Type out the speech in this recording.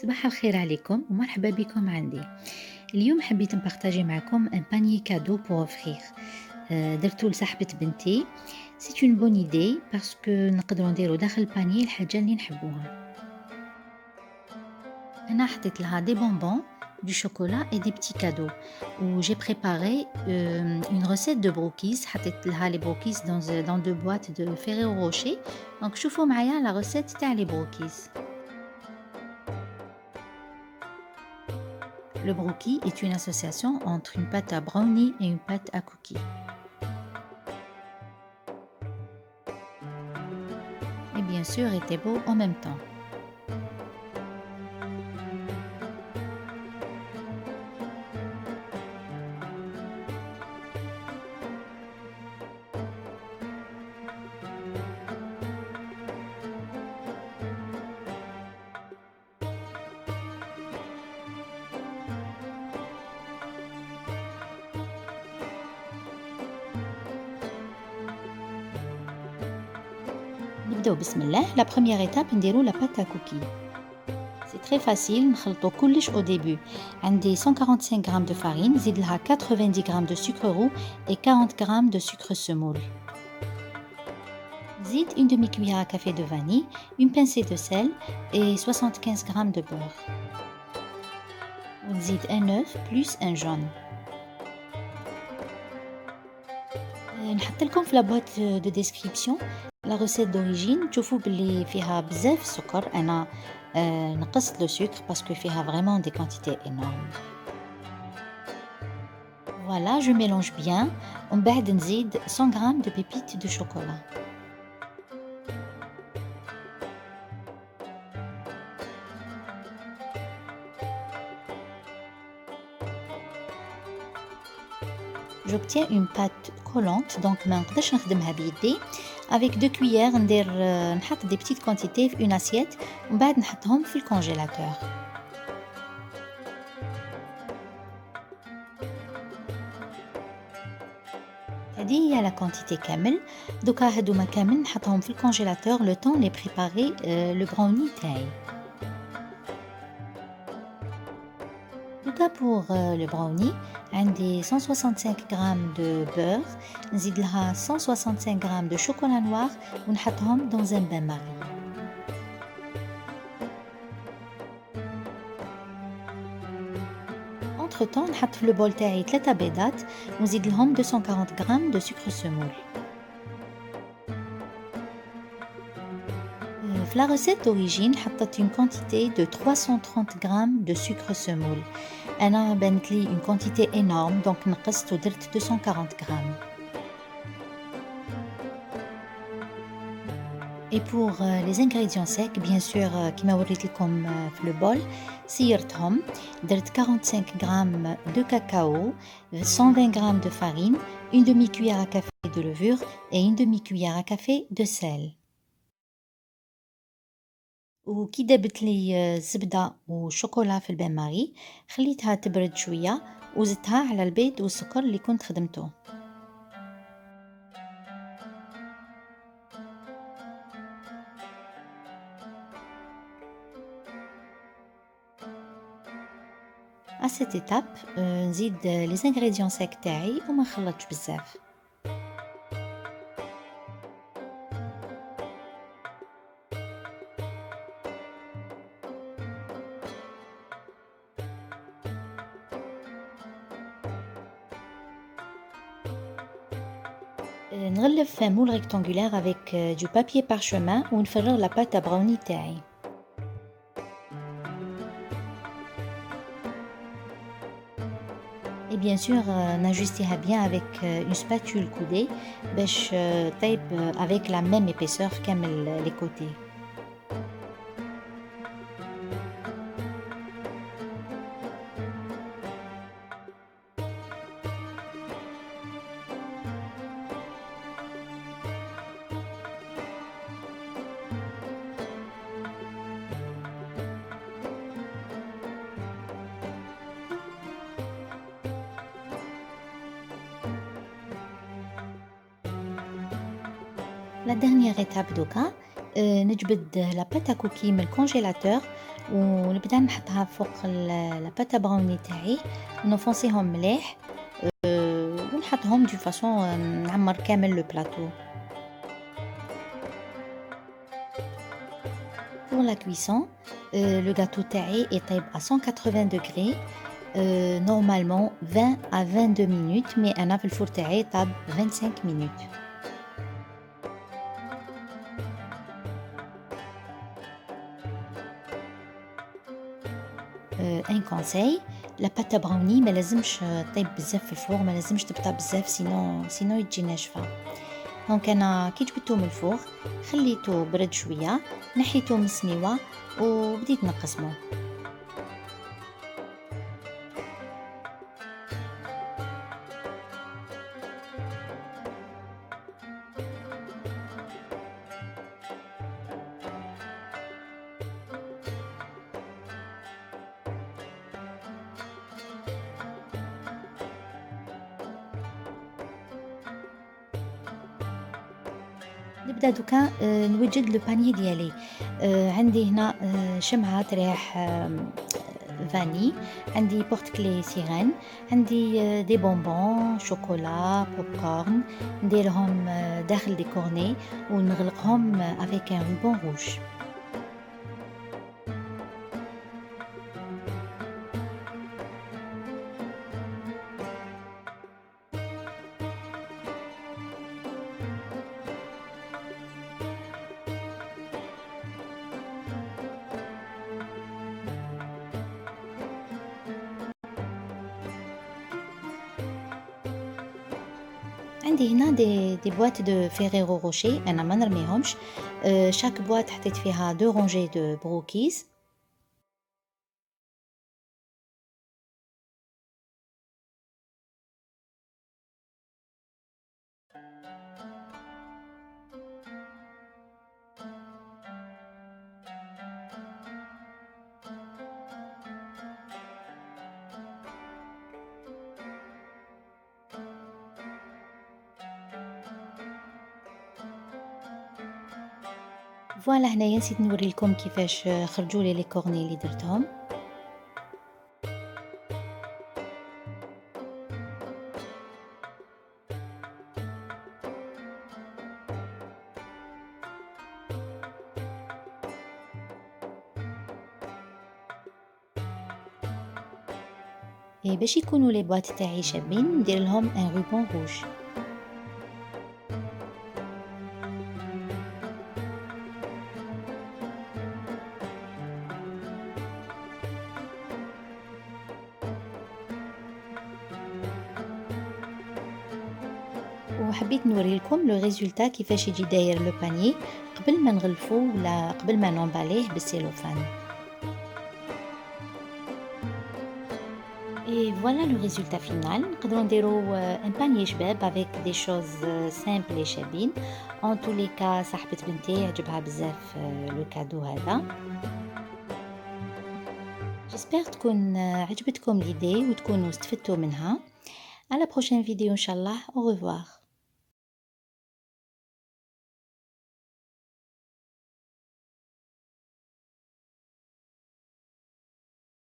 صباح الخير عليكم ومرحبا بكم عندي. اليوم حبيت نبارطاجي معكم ان بانيي كادو بور اوفرير. درتو لصاحبة بنتي. سي اون بون ايدي باسكو نقدروا نديروا داخل البانيي الحاجة اللي نحبوها. أنا حطيت لها دي بونبون du chocolat et des petits cadeaux où j'ai préparé une recette de brookies. حطيت لها les brookies dans deux boîtes de Ferrero Rocher. Donc شوفوا معايا la recette تاع les brookies. Le brookie est une association entre une pâte à brownie et une pâte à cookies. Et bien sûr, était beau en même temps. نبداو بسم الله. La première étape نديرو la pâte à cookies. C'est très facile. نخلطو كلش au début. عندي 145 g de farine, نزيد لها 90 g de sucre roux et 40 g de sucre semoule. نزيد une demi-cuillère à café de vanille, une pincée de sel et 75 g de beurre. ونزيد un œuf plus un jaune. نحط لكم في لابوات دو ديسكريبسيون لا روسيت دوريجين. تشوفوا باللي فيها بزاف السكر. انا نقصت لو سكر باسكو فيها فريمون دي كونتيتي انورم. فوالا جو ميلونج بيان ومن بعد نزيد 100 غرام دو بيبيت دو شوكولا. J'obtiens une pâte collante, donc ما نقدرش نخدمها بيدي. Avec 2 cuillères ندير نحط des petites quantités في une assiette ومن بعد نحطهم في الكونجيلاتور. هذه هي لا كونتيتي كامل. دوكا هادوما كامل نحطهم في الكونجيلاتور لو طون لي بريباري لو براوني تاعي. دوكا بور لو براوني عندي 165 g de beurre, نزيد لها 165 g de chocolat noir ونحطهم dans un bain marie. entre temps نحط في البول تاعي 3 بيضات ونزيد لهم 240 g de sucre semoule. في la recette d'origine حطيت une quantité de 330 g de sucre semoule. أنا بانت لي une quantité énorme donc نقصت ودرت 240 g. Et pour les ingrédients secs bien sûr كيما وريت لكم في البول سيرتهم. درت 45 g de cacao, 120 g de farine, une demi-cuillère à café de levure et une demi-cuillère à café de sel. وكي دابت لي الزبدة وشوكولا في البان ماري خليتها تبرد شوية وزدتها على البيض والسكر اللي كنت خدمته. à cette étape نزيد les ingrédients secs تاعي وما نخلطش بزاف. نغلف moule rectangulaire avec du papier parchemin ونفرغ la pâte à brownie تاعي. Et bien sûr نajusteها bien avec une spatule coudée باش طيب avec la même épaisseur كامل les côtés. La dernière étape دوكا نجبد لا بات ا كوكي من الكونجيلاتور ونبدا نحطها فوق لا بات ا براوني تاعي ونفونسيهم مليح ونحطهم دو فاصون نعمر كامل لو بلاطو. Pour la cuisson, le gâteau تاعي يطيب à 180 degrés normalement 20 à 22 minutes mais أنا في الفور تاعي طاب 25 minutes. ان كونساي لا بات براوني ما لازمش طيب بزاف في الفور، ما لازمش تبطا بزاف سينو يجي ناشفه. دونك انا كي جبدته من الفور خليته برد شويه، نحيته من السنيوه وبديت نقسمه. نبدا دوكا نوجد لو باني ديالي. عندي هنا شمعة ريح فاني، عندي بورت كلي سيرين، عندي دي بونبون شوكولا بوب كورن نديرهم داخل دي كورني ونغلقهم افيك ان روبون روج. عندي هنا دي بواط دو فيريرو روشي انا ما نرميهمش. شاك بواط حطيت فيها 2 رونجي دو بروكيز. فوالا هنايا نسيت نوري لكم كيفاش خرجوا لي كورني اللي درتهم. باش يكونوا لي بواط تاعي شابين ندير لهم ان روبون روج. وحبيت نوري لكم لو ريزولتا كيفاش يجي داير لو باني قبل ما نغلفو ولا قبل ما نومباليه بالسيلوفان. Et voilà le résultat final. نقدروا نديروا un panier شباب avec des choses simples et شابين. En tous les cas صاحبة بنتي عجبها بزاف لو كادو هذا. J'espère تكون عجبتكم l'idée وتكونوا استفدتوا منها. À la prochaine vidéo إن شاء الله. Au revoir.